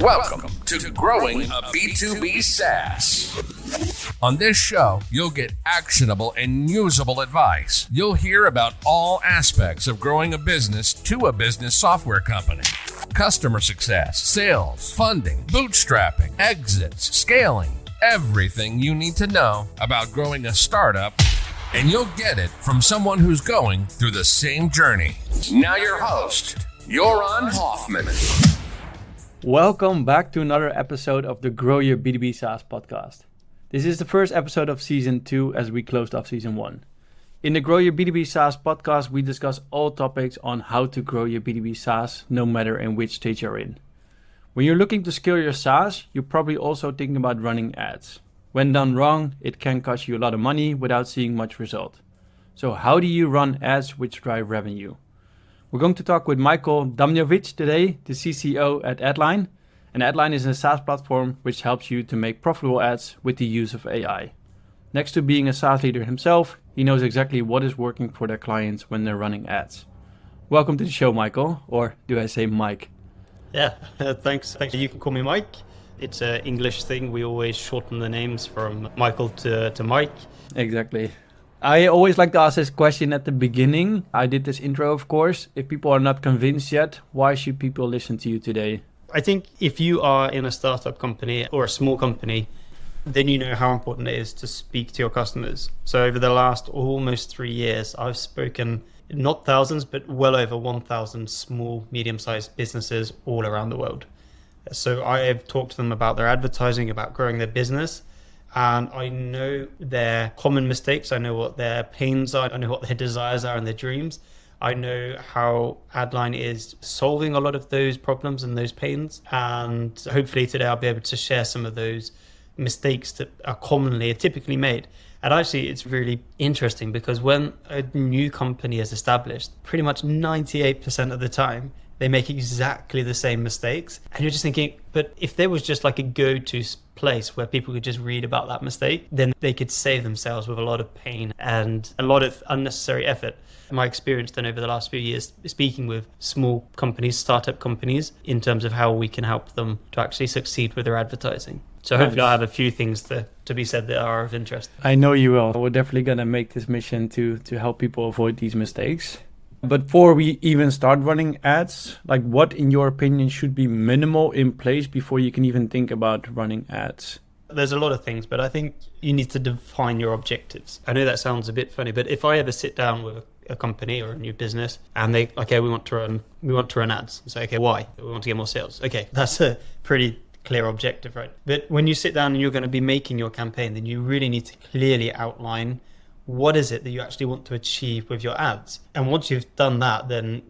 Welcome to Growing a B2B SaaS. On this show, you'll get actionable and usable advice. You'll hear about all aspects of growing a business to a business software company. Customer success, sales, funding, bootstrapping, exits, scaling, everything you need to know about growing a startup, and you'll get it from someone who's going through the same journey. Now your host, Joran Hoffman. Welcome back to another episode of the Grow Your B2B SaaS podcast. This is the first episode of Season 2 as we closed off Season 1. In the Grow Your B2B SaaS podcast, we discuss all topics on how to grow your B2B SaaS, no matter in which stage you're in. When you're looking to scale your SaaS, you're probably also thinking about running ads. When done wrong, it can cost you a lot of money without seeing much result. So how do you run ads which drive revenue? We're going to talk with Michael Damnjanovic today, the CCO at Adline. And Adline is a SaaS platform which helps you to make profitable ads with the use of AI. Next to being a SaaS leader himself, he knows exactly what is working for their clients when they're running ads. Welcome to the show, Michael, or do I say Mike? Yeah, thanks. You can call me Mike. It's an English thing. We always shorten the names from Michael to Mike. Exactly. I always like to ask this question at the beginning. I did this intro, of course. If people are not convinced yet, why should people listen to you today? I think if you are in a startup company or a small company, then you know how important it is to speak to your customers. So over the last almost 3 years, I've spoken not thousands, but well over 1,000 small, medium-sized businesses all around the world. So I have talked to them about their advertising, about growing their business, and I know their common mistakes. I know what their pains are. I know what their desires are and their dreams. I know how Adline is solving a lot of those problems and those pains. And hopefully today I'll be able to share some of those mistakes that are typically made. And actually, it's really interesting because when a new company is established, pretty much 98% of the time, they make exactly the same mistakes. And you're just thinking, but if there was just like a go-to place where people could just read about that mistake, then they could save themselves with a lot of pain and a lot of unnecessary effort. My experience then over the last few years speaking with small companies, startup companies, in terms of how we can help them to actually succeed with their advertising. So hopefully I have a few things to be said that are of interest. I know you will. We're definitely going to make this mission to help people avoid these mistakes. But before we even start running ads, like what in your opinion should be minimal in place before you can even think about running ads? There's a lot of things, but I think you need to define your objectives. I know that sounds a bit funny, but if I ever sit down with a company or a new business and we want to run ads. Say, okay, why? We want to get more sales. Okay, that's a pretty clear objective, right? But when you sit down and you're going to be making your campaign, then you really need to clearly outline what is it that you actually want to achieve with your ads. And once you've done that, then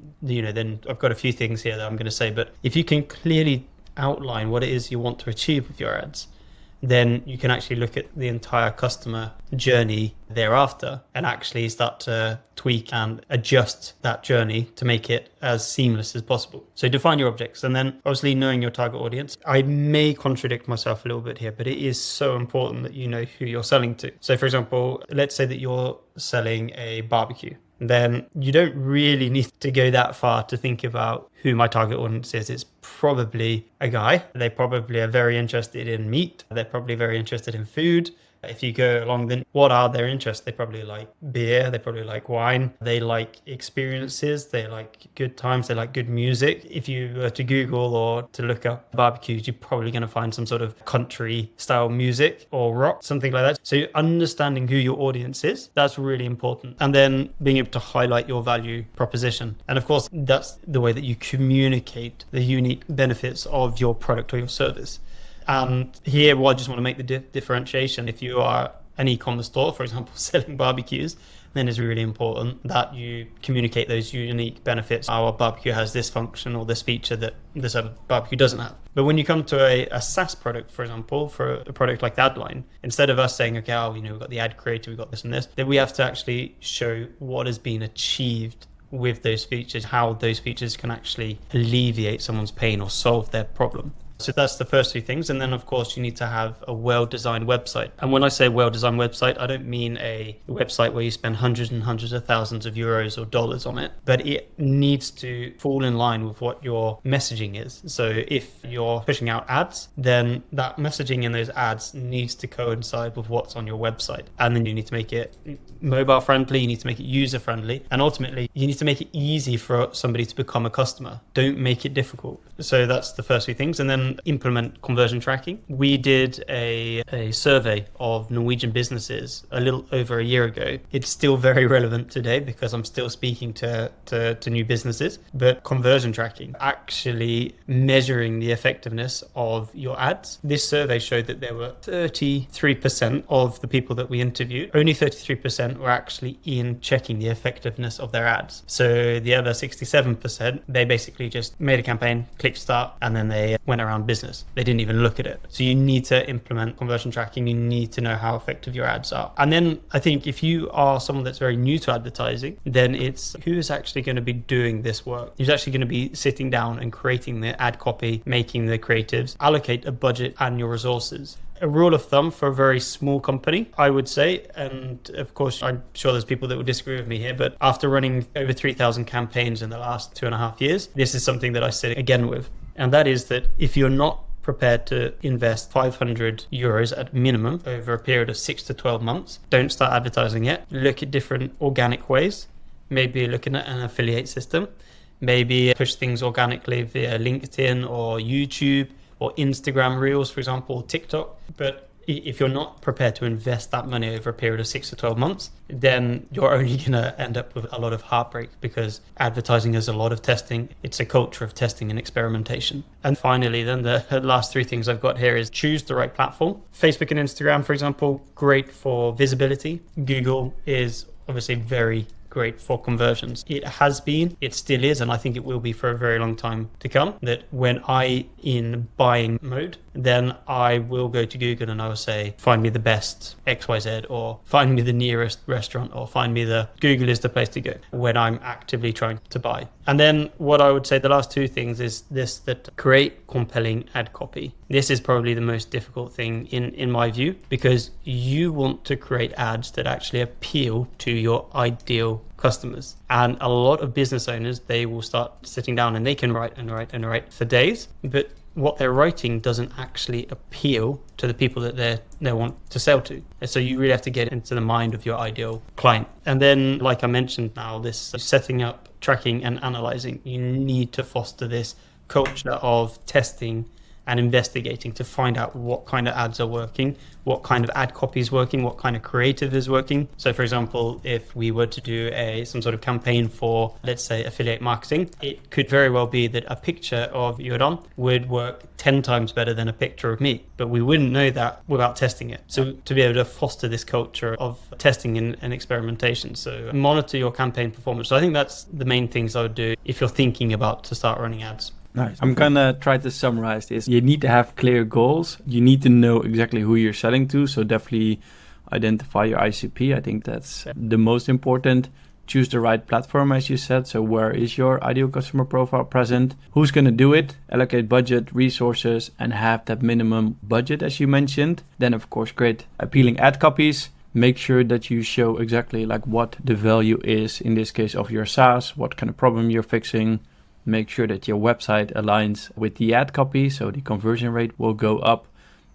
I've got a few things here that I'm going to say, but if you can clearly outline what it is you want to achieve with your ads, then you can actually look at the entire customer journey thereafter and actually start to tweak and adjust that journey to make it as seamless as possible. So define your objectives, and then obviously knowing your target audience. I may contradict myself a little bit here, but it is so important that you know who you're selling to. So for example, let's say that you're selling a barbecue. Then you don't really need to go that far to think about who my target audience is. It's probably a guy. They probably are very interested in meat. They're probably very interested in food. If you go along, then what are their interests? They probably like beer. They probably like wine. They like experiences. They like good times. They like good music. If you were to Google or to look up barbecues, you're probably going to find some sort of country style music or rock, something like that. So understanding who your audience is, that's really important. And then being able to highlight your value proposition. And of course, that's the way that you communicate the unique benefits of your product or your service. And here, I just want to make the differentiation. If you are an e-commerce store, for example, selling barbecues, then it's really important that you communicate those unique benefits. Our barbecue has this function or this feature that this other barbecue doesn't have. But when you come to a SaaS product, for example, for a product like Adline, instead of us saying, okay, we've got the ad creator, we've got this and this, then we have to actually show what has been achieved with those features, how those features can actually alleviate someone's pain or solve their problem. So that's the first two things. And then, of course, you need to have a well-designed website. And when I say well-designed website, I don't mean a website where you spend hundreds and hundreds of thousands of euros or dollars on it, but it needs to fall in line with what your messaging is. So if you're pushing out ads, then that messaging in those ads needs to coincide with what's on your website. And then you need to make it mobile friendly, you need to make it user friendly, and ultimately you need to make it easy for somebody to become a customer. Don't make it difficult. So that's the first few things. And then implement conversion tracking. We did a survey of Norwegian businesses a little over a year ago. It's still very relevant today because I'm still speaking to new businesses, but conversion tracking, actually measuring the effectiveness of your ads. This survey showed that there were 33% of the people that we interviewed, only 33% were actually in checking the effectiveness of their ads. So the other 67%, they basically just made a campaign, clicked start, and then they went around business. They didn't even look at it. So you need to implement conversion tracking. You need to know how effective your ads are. And then I think if you are someone that's very new to advertising, then it's who is actually going to be doing this work? Who's actually going to be sitting down and creating the ad copy, making the creatives, allocate a budget and your resources. A rule of thumb for a very small company, I would say, and of course, I'm sure there's people that would disagree with me here, but after running over 3,000 campaigns in the last 2.5 years, this is something that I sit again with. And that is that if you're not prepared to invest 500 euros at minimum over a period of 6 to 12 months, don't start advertising yet. Look at different organic ways. Maybe looking at an affiliate system. Maybe push things organically via LinkedIn or YouTube or Instagram Reels, for example, TikTok. But if you're not prepared to invest that money over a period of 6 to 12 months, then you're only going to end up with a lot of heartbreak because advertising is a lot of testing. It's a culture of testing and experimentation. And finally, then the last three things I've got here is choose the right platform. Facebook and Instagram, for example, great for visibility. Google is obviously very great for conversions. It has been, it still is, and I think it will be for a very long time to come, that when I in buying mode, then I will go to Google and I will say, find me the best XYZ, or find me the nearest restaurant, or find me Google is the place to go when I'm actively trying to buy. And then what I would say, the last two things is this, that create compelling ad copy. This is probably the most difficult thing in my view, because you want to create ads that actually appeal to your ideal customers. And a lot of business owners, they will start sitting down and they can write for days, but what they're writing doesn't actually appeal to the people that they want to sell to. And so you really have to get into the mind of your ideal client. And then, like I mentioned now, this setting up, tracking and analyzing, you need to foster this culture of testing and investigating to find out what kind of ads are working, what kind of ad copy is working, what kind of creative is working. So for example, if we were to do some sort of campaign for, let's say, affiliate marketing, it could very well be that a picture of Jordan would work 10 times better than a picture of me, but we wouldn't know that without testing it. So to be able to foster this culture of testing and experimentation. So monitor your campaign performance. So I think that's the main things I would do if you're thinking about to start running ads. Nice. I'm gonna try to summarize this. You need to have clear goals. You need to know exactly who you're selling to. So definitely identify your ICP. I think that's the most important. Choose the right platform, as you said. So where is your ideal customer profile present? Who's gonna do it? Allocate budget, resources, and have that minimum budget, as you mentioned. Then of course, create appealing ad copies. Make sure that you show exactly like what the value is, in this case of your SaaS, what kind of problem you're fixing. Make sure that your website aligns with the ad copy, so the conversion rate will go up,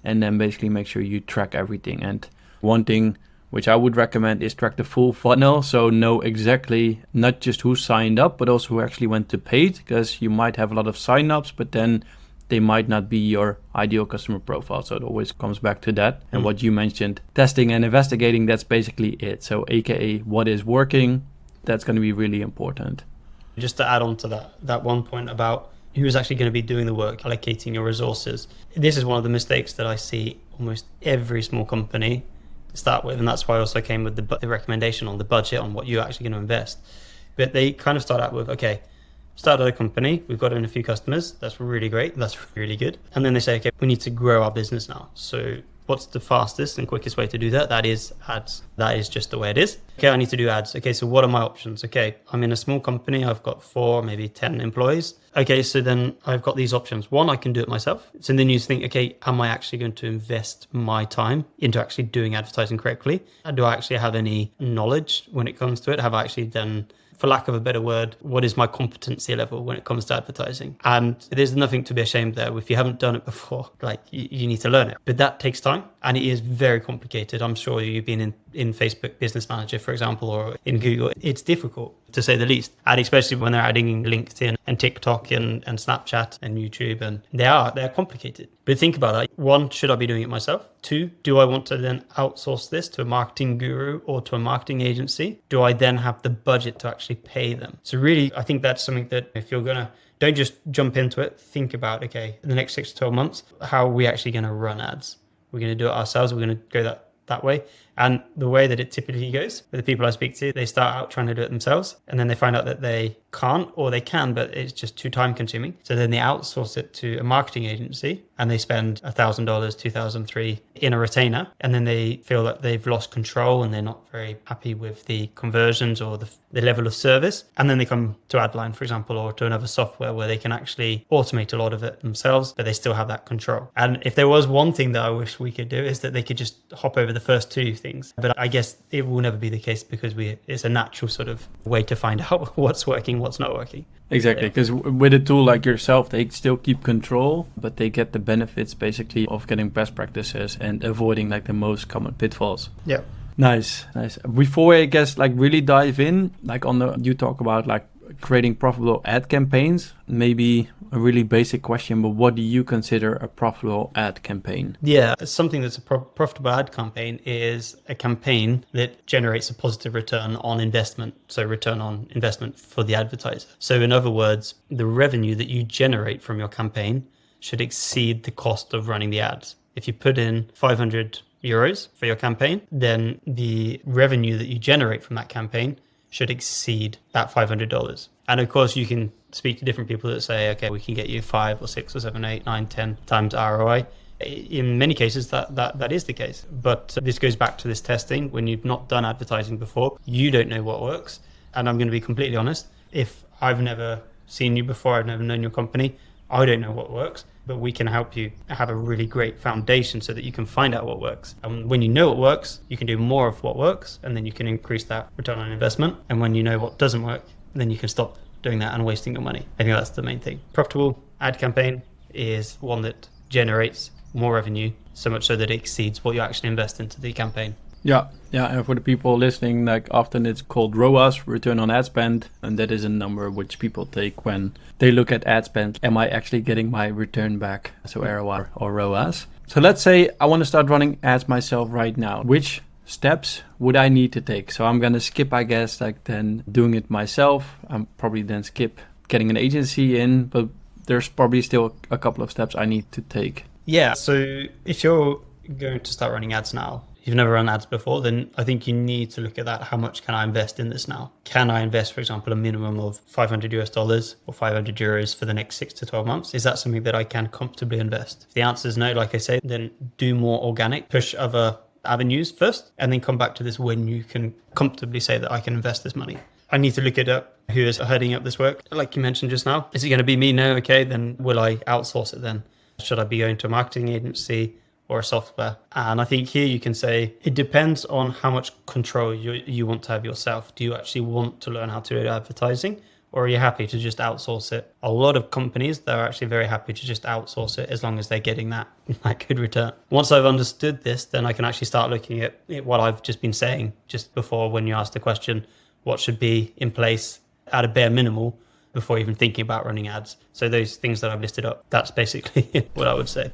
and then basically make sure you track everything. And one thing which I would recommend is track the full funnel, so know exactly not just who signed up, but also who actually went to paid, because you might have a lot of sign-ups, but then they might not be your ideal customer profile. So it always comes back to that. And what you mentioned, testing and investigating, that's basically it. So AKA what is working, that's going to be really important. Just to add on to that one point about who is actually going to be doing the work, allocating your resources. This is one of the mistakes that I see almost every small company start with. And that's why I also came with the recommendation on the budget, on what you're actually going to invest. But they kind of start out with, okay, started a company, we've got in a few customers, that's really great, that's really good. And then they say, okay, we need to grow our business now. So What's the fastest and quickest way to do that? That is ads. That is just the way it is. Okay, I need to do ads. Okay, so what are my options? Okay, I'm in a small company. I've got 4, maybe 10 employees. Okay, so then I've got these options. One, I can do it myself. So then you think, okay, am I actually going to invest my time into actually doing advertising correctly? Do I actually have any knowledge when it comes to it? Have I actually done, for lack of a better word, what is my competency level when it comes to advertising? And there's nothing to be ashamed there. If you haven't done it before, like you need to learn it. But that takes time and it is very complicated. I'm sure you've been in Facebook Business Manager, for example, or in Google. It's difficult to say the least. And especially when they're adding LinkedIn and TikTok and Snapchat and YouTube, and they're complicated. But think about that. 1, should I be doing it myself? 2, do I want to then outsource this to a marketing guru or to a marketing agency? Do I then have the budget to actually pay them? So really, I think that's something that if you're going to, don't just jump into it. Think about, okay, in the next 6 to 12 months, how are we actually going to run ads? We're going to do it ourselves. We're going to go that way. And the way that it typically goes with the people I speak to, they start out trying to do it themselves and then they find out that they can't, or they can, but it's just too time consuming. So then they outsource it to a marketing agency and they spend $1,000, $2,000, $3,000 in a retainer. And then they feel that they've lost control and they're not very happy with the conversions or the level of service. And then they come to Adline, for example, or to another software where they can actually automate a lot of it themselves, but they still have that control. And if there was one thing that I wish we could do, is that they could just hop over the first 2 things. But I guess it will never be the case because it's a natural sort of way to find out what's working, what's not working. Exactly, because with a tool like yourself, they still keep control, but they get the benefits basically of getting best practices and avoiding like the most common pitfalls. Yeah. Nice. Before I guess like really dive in, like you talk about like creating profitable ad campaigns, maybe a really basic question, but what do you consider a profitable ad campaign? Yeah, something that's a profitable ad campaign is a campaign that generates a positive return on investment. So return on investment for the advertiser. So in other words, the revenue that you generate from your campaign should exceed the cost of running the ads. If you put in 500 euros for your campaign, then the revenue that you generate from that campaign should exceed that $500. And of course, you can speak to different people that say, okay, we can get you 5 or 6 or 7, 8, 9, 10 times ROI. In many cases, that is the case. But this goes back to this testing. When you've not done advertising before, you don't know what works. And I'm going to be completely honest. If I've never seen you before, I've never known your company, I don't know what works. But we can help you have a really great foundation so that you can find out what works. And when you know what works, you can do more of what works, and then you can increase that return on investment. And when you know what doesn't work, then you can stop doing that and wasting your money. I think that's the main thing. Profitable ad campaign is one that generates more revenue, so much so that it exceeds what you actually invest into the campaign. Yeah. And for the people listening, like often it's called ROAS, return on ad spend. And that is a number which people take when they look at ad spend. Am I actually getting my return back? So ROI or ROAS. So let's say I want to start running ads myself right now. Which steps would I need to take? So I'm going to skip, I guess, like then doing it myself. I'm probably then skip getting an agency in, but there's probably still a couple of steps I need to take. Yeah. So if you're going to start running ads now, you've never run ads before, then I think you need to look at that. How much can I invest in this now? Can I invest, for example, a minimum of $500 or 500 euros for the next 6 to 12 months? Is that something that I can comfortably invest? If the answer is no, like I say, then do more organic, push other avenues first, and then come back to this when you can comfortably say that I can invest this money. I need to look at who is heading up this work. Like you mentioned just now, is it going to be me? No. Okay, then will I outsource it then? Should I be going to a marketing agency or a software? And I think here you can say it depends on how much control you want to have yourself. Do you actually want to learn how to do advertising, or are you happy to just outsource it? A lot of companies, they're actually very happy to just outsource it as long as they're getting that good return. Once I've understood this, then I can actually start looking at what I've just been saying just before when you asked the question, what should be in place at a bare minimal before even thinking about running ads. So those things that I've listed up, that's basically what I would say.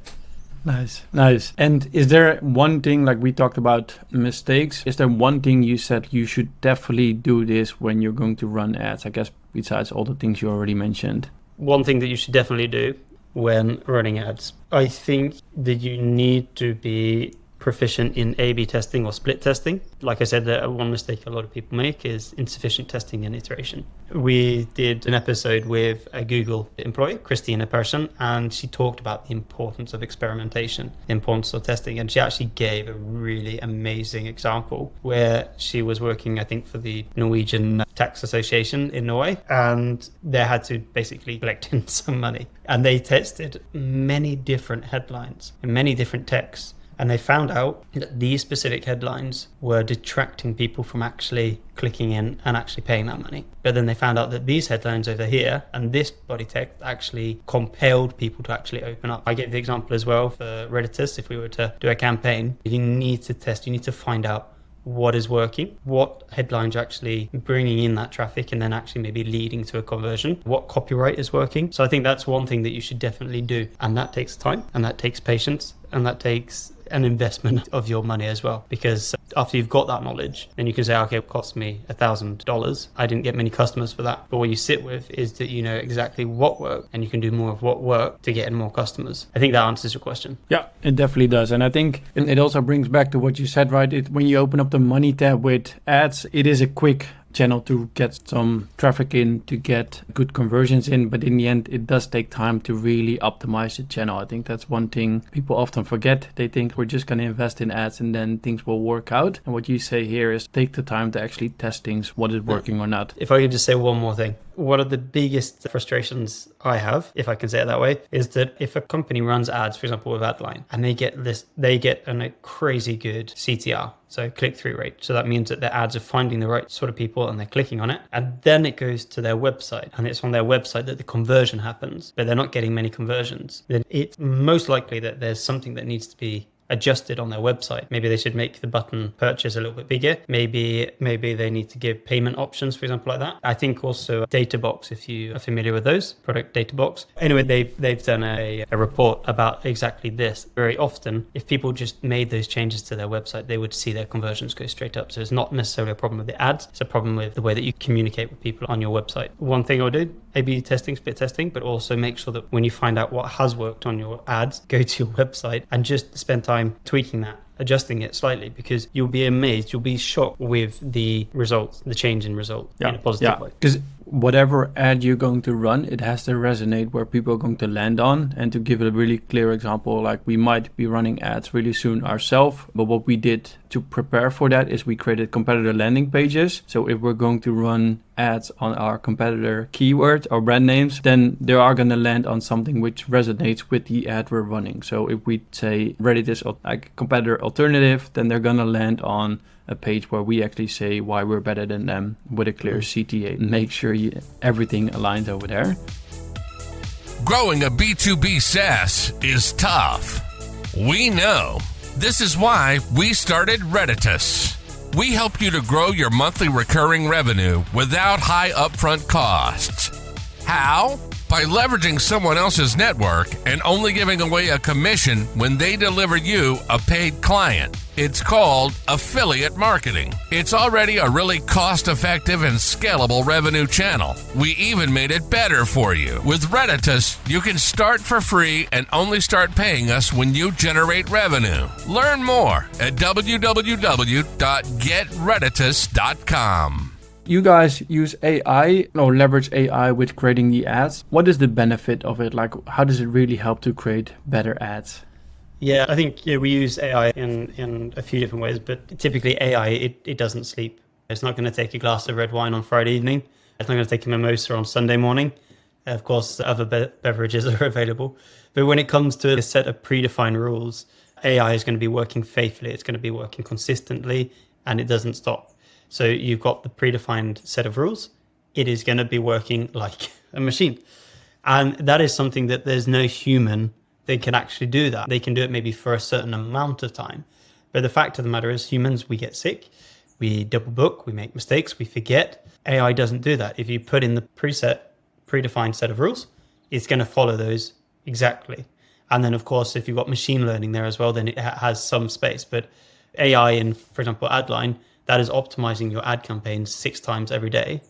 Nice. And is there one thing, like we talked about mistakes, is there one thing you said you should definitely do this when you're going to run ads, I guess, besides all the things you already mentioned? One thing that you should definitely do when running ads, I think that you need to be proficient in A/B testing or split testing. Like I said, one mistake a lot of people make is insufficient testing and iteration. We did an episode with a Google employee, Christina Persson, and she talked about the importance of experimentation, the importance of testing, and she actually gave a really amazing example where she was working, I think, for the Norwegian Tax Association in Norway, and they had to basically collect in some money, and they tested many different headlines and many different texts. And they found out that these specific headlines were detracting people from actually clicking in and actually paying that money. But then they found out that these headlines over here and this body text actually compelled people to actually open up. I gave the example as well for Redditus. If we were to do a campaign, you need to test, you need to find out what is working, what headlines are actually bringing in that traffic and then actually maybe leading to a conversion, what copyright is working. So I think that's one thing that you should definitely do. And that takes time and that takes patience and that takes an investment of your money as well, because after you've got that knowledge, then you can say, okay, it cost me $1,000. I didn't get many customers for that. But what you sit with is that you know exactly what worked and you can do more of what worked to get in more customers. I think that answers your question. Yeah, it definitely does. And I think it also brings back to what you said, right? When you open up the money tab with ads, it is a quick channel to get some traffic in, to get good conversions in, but in the end it does take time to really optimize the channel. I think that's one thing people often forget. They think we're just going to invest in ads and then things will work out, and what you say here is take the time to actually test things, what is working or not. If I could just say one more thing, one of the biggest frustrations I have, if I can say it that way, is that if a company runs ads, for example with Adline, and they get a crazy good CTR, so click-through rate. So that means that their ads are finding the right sort of people and they're clicking on it. And then it goes to their website, and it's on their website that the conversion happens, but they're not getting many conversions. Then it's most likely that there's something that needs to be adjusted on their website. Maybe they should make the button purchase a little bit bigger. Maybe they need to give payment options, for example, like that. I think also Databox, if you are familiar with those, product Databox. Anyway, they've done a report about exactly this. Very often, if people just made those changes to their website, they would see their conversions go straight up. So it's not necessarily a problem with the ads. It's a problem with the way that you communicate with people on your website. One thing I would do, A/B testing, split testing, but also make sure that when you find out what has worked on your ads, go to your website and just spend time tweaking that, adjusting it slightly, because you'll be amazed, you'll be shocked with the results, the change in result in a positive way. Because whatever ad you're going to run, it has to resonate where people are going to land on. And to give a really clear example, like we might be running ads really soon ourselves, but what we did to prepare for that is we created competitor landing pages. So if we're going to run ads on our competitor keywords or brand names, then they are going to land on something which resonates with the ad we're running. So if we say Reddit is like competitor alternative, then they're going to land on a page where we actually say why we're better than them with a clear CTA. Make sure everything aligns over there. Growing a B2B SaaS is tough. We know. This is why we started Redditus. We help you to grow your monthly recurring revenue without high upfront costs. How? By leveraging someone else's network and only giving away a commission when they deliver you a paid client. It's called affiliate marketing. It's already a really cost-effective and scalable revenue channel. We even made it better for you. With Redditus, you can start for free and only start paying us when you generate revenue. Learn more at www.getredditus.com. You guys use AI or leverage AI with creating the ads. What is the benefit of it? Like, how does it really help to create better ads? Yeah, I think we use AI in a few different ways, but typically AI, it doesn't sleep. It's not going to take a glass of red wine on Friday evening. It's not going to take a mimosa on Sunday morning. Of course, other beverages are available. But when it comes to a set of predefined rules, AI is going to be working faithfully. It's going to be working consistently, and it doesn't stop. So you've got the predefined set of rules. It is going to be working like a machine. And that is something that there's no human that can actually do that. They can do it maybe for a certain amount of time. But the fact of the matter is, humans, we get sick, we double book, we make mistakes, we forget. AI doesn't do that. If you put in the predefined set of rules, it's going to follow those exactly. And then, of course, if you've got machine learning there as well, then it has some space. But AI in, for example, Adline, that is optimizing your ad campaigns 6 times every day,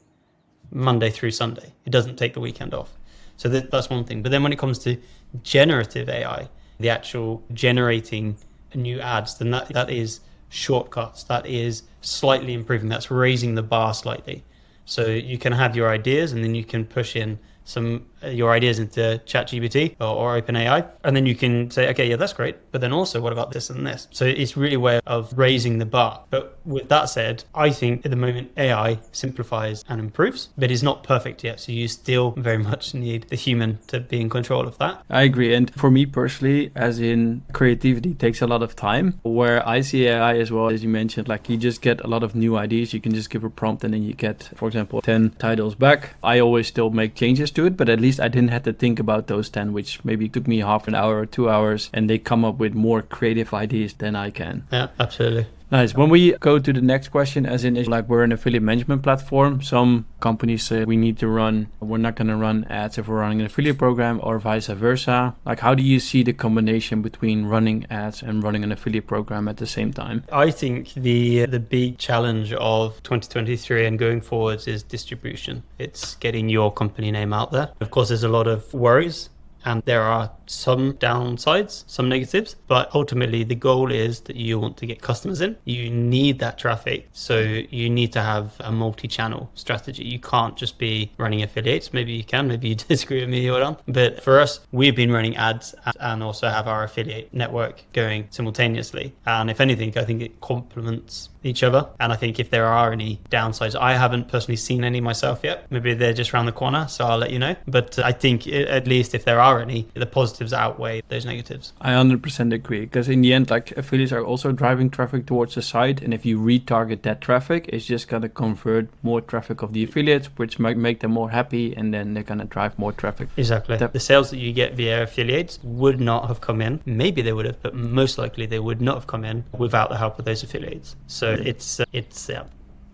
Monday through Sunday. It doesn't take the weekend off. So that's one thing. But then when it comes to generative AI, the actual generating new ads, then that is shortcuts. That is slightly improving. That's raising the bar slightly. So you can have your ideas, and then you can push in some your ideas into ChatGPT or OpenAI, and then you can say, okay, yeah, that's great, but then also what about this and this? So it's really a way of raising the bar. But with that said, I think at the moment AI simplifies and improves, but it's not perfect yet. So you still very much need the human to be in control of that. I agree. And for me personally, as in creativity takes a lot of time, where I see AI as well, as you mentioned, like you just get a lot of new ideas. You can just give a prompt and then you get, for example, 10 titles back. I always still make changes to it, but at least I didn't have to think about those 10, which maybe took me half an hour or 2 hours, and they come up with more creative ideas than I can. Yeah, absolutely. Nice. When we go to the next question, as in, like, we're an affiliate management platform. Some companies say we're not going to run ads if we're running an affiliate program, or vice versa. Like, how do you see the combination between running ads and running an affiliate program at the same time? I think the big challenge of 2023 and going forwards is distribution. It's getting your company name out there. Of course, there's a lot of worries, and there are some downsides, some negatives, but ultimately the goal is that you want to get customers in. You need that traffic. So you need to have a multi-channel strategy. You can't just be running affiliates. Maybe you can, maybe you disagree with me or not. But for us, we've been running ads and also have our affiliate network going simultaneously. And if anything, I think it complements each other. And I think if there are any downsides, I haven't personally seen any myself yet. Maybe they're just around the corner, so I'll let you know. But I think at least if there are any, the positives outweigh those negatives. I 100% agree, because in the end, like, affiliates are also driving traffic towards the site, and if you retarget that traffic, it's just going to convert more traffic of the affiliates, which might make them more happy, and then they're going to drive more traffic. Exactly. The sales that you get via affiliates would not have come in. Maybe they would have, but most likely they would not have come in without the help of those affiliates. So it's a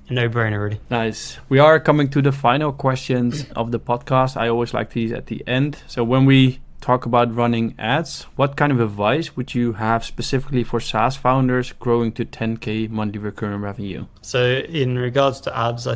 no-brainer, really. Nice. We are coming to the final questions of the podcast. I always like these at the end. So when we talk about running ads, what kind of advice would you have specifically for SaaS founders growing to 10K monthly recurring revenue? So in regards to ads, I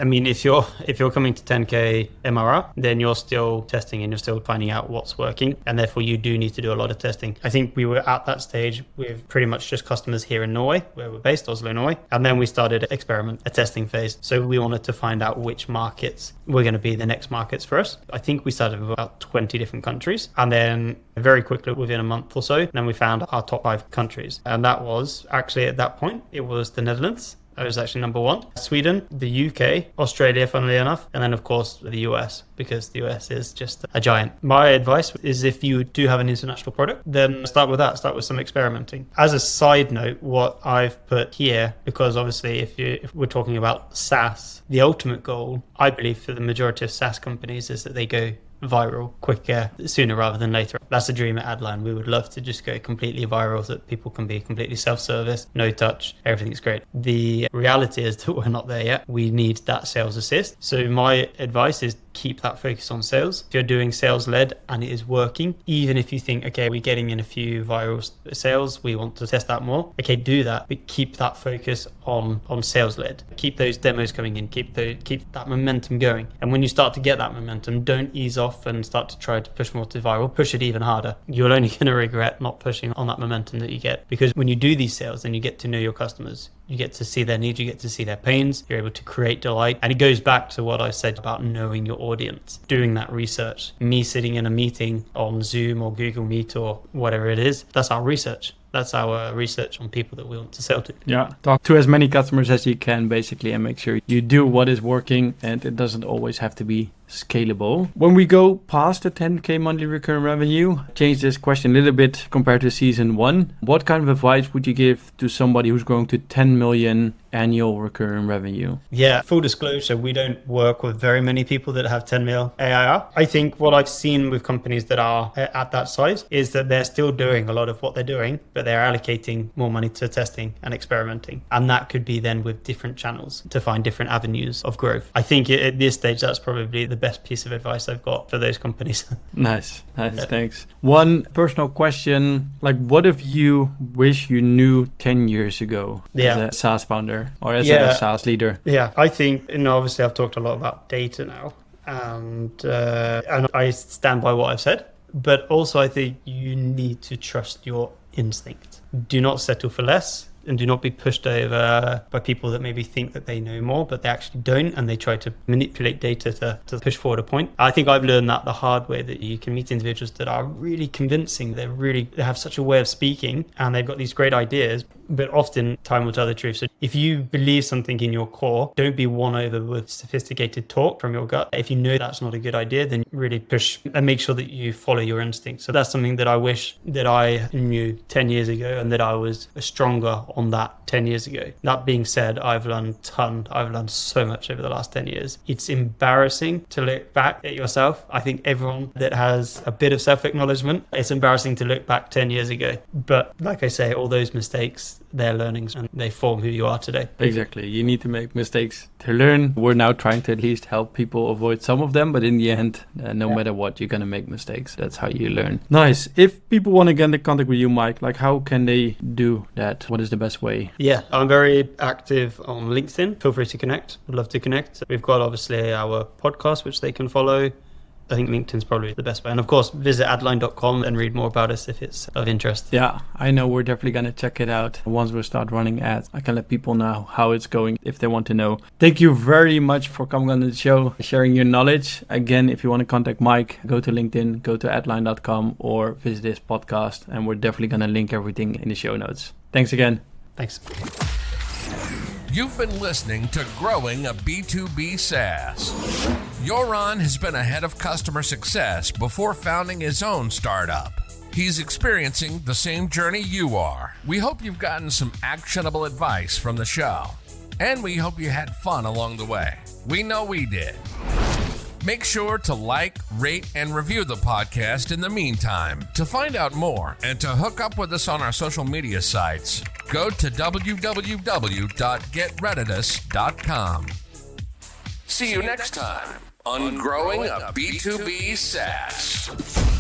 mean, if you're coming to 10K MRR, then you're still testing and you're still finding out what's working. And therefore you do need to do a lot of testing. I think we were at that stage with pretty much just customers here in Norway, where we're based, Oslo, Norway. And then we started a testing phase. So we wanted to find out which markets were going to be the next markets for us. I think we started with about 20 different countries. And then very quickly, within a month or so, then we found our top 5 countries. And that was actually, at that point, it was the Netherlands. That was actually number 1. Sweden, the UK, Australia, funnily enough, and then of course the US, because the US is just a giant. My advice is, if you do have an international product, then start with that. Start with some experimenting. As a side note, what I've put here, because obviously if we're talking about SaaS, the ultimate goal, I believe, for the majority of SaaS companies is that they go viral quicker, sooner rather than later. That's the dream at Adline. We would love to just go completely viral, so that people can be completely self-service, no touch, everything's great. The reality is that we're not there yet. We need that sales assist. So my advice is keep that focus on sales. If you're doing sales led and it is working, even if you think, okay, we're getting in a few viral sales, we want to test that more. Okay, do that, but keep that focus on sales led. Keep those demos coming in, keep that momentum going. And when you start to get that momentum, don't ease off and start to try to push more to viral. Push it even harder. You're only going to regret not pushing on that momentum that you get, because when you do these sales, then you get to know your customers. You get to see their needs, you get to see their pains, you're able to create delight. And it goes back to what I said about knowing your audience, doing that research. Me sitting in a meeting on Zoom or Google Meet or whatever it is, that's our research. That's our research on people that we want to sell to. Yeah, talk to as many customers as you can, basically, and make sure you do what is working, and it doesn't always have to be scalable. When we go past the 10K monthly recurring revenue, change this question a little bit compared to season 1. What kind of advice would you give to somebody who's going to 10 million annual recurring revenue? Yeah, full disclosure, we don't work with very many people that have 10 mil AIR. I think what I've seen with companies that are at that size is that they're still doing a lot of what they're doing, but they're allocating more money to testing and experimenting. And that could be then with different channels to find different avenues of growth. I think at this stage, that's probably the best piece of advice I've got for those companies. Nice, yeah. Thanks. One personal question, like, what if you wish you knew 10 years ago as a SaaS founder or as a SaaS leader? Yeah, I think, obviously I've talked a lot about data now, and I stand by what I've said. But also I think you need to trust your instinct. Do not settle for less. And do not be pushed over by people that maybe think that they know more, but they actually don't, and they try to manipulate data to push forward a point. I think I've learned that the hard way, that you can meet individuals that are really convincing. They have such a way of speaking, and they've got these great ideas, but often time will tell the truth. So if you believe something in your core, don't be won over with sophisticated talk from your gut. If you know that's not a good idea, then really push and make sure that you follow your instincts. So that's something that I wish that I knew 10 years ago, and that I was stronger on that 10 years ago. That being said, I've learned a ton. I've learned so much over the last 10 years. It's embarrassing to look back at yourself. I think everyone that has a bit of self-acknowledgement, it's embarrassing to look back 10 years ago. But like I say, all those mistakes, they're learnings, and they form who you are today. Exactly. You need to make mistakes to learn. We're now trying to at least help people avoid some of them, but in the end, no matter what, you're going to make mistakes. That's how you learn. Nice. If people want to get in contact with you, Mike, like how can they do that? What is the best way? Yeah, I'm very active on LinkedIn. Feel free to connect. I'd love to connect. We've got obviously our podcast, which they can follow. I think LinkedIn's probably the best way. And of course, visit adline.com and read more about us if it's of interest. Yeah, I know we're definitely going to check it out. Once we start running ads, I can let people know how it's going if they want to know. Thank you very much for coming on the show, sharing your knowledge. Again, if you want to contact Mike, go to LinkedIn, go to adline.com or visit this podcast. And we're definitely going to link everything in the show notes. Thanks again. Thanks. You've been listening to Growing a B2B SaaS. Joran has been a head of customer success before founding his own startup. He's experiencing the same journey you are. We hope you've gotten some actionable advice from the show, and we hope you had fun along the way. We know we did. Make sure to like, rate, and review the podcast in the meantime. To find out more and to hook up with us on our social media sites, go to www.getredditus.com. See you next time on Growing a B2B SaaS.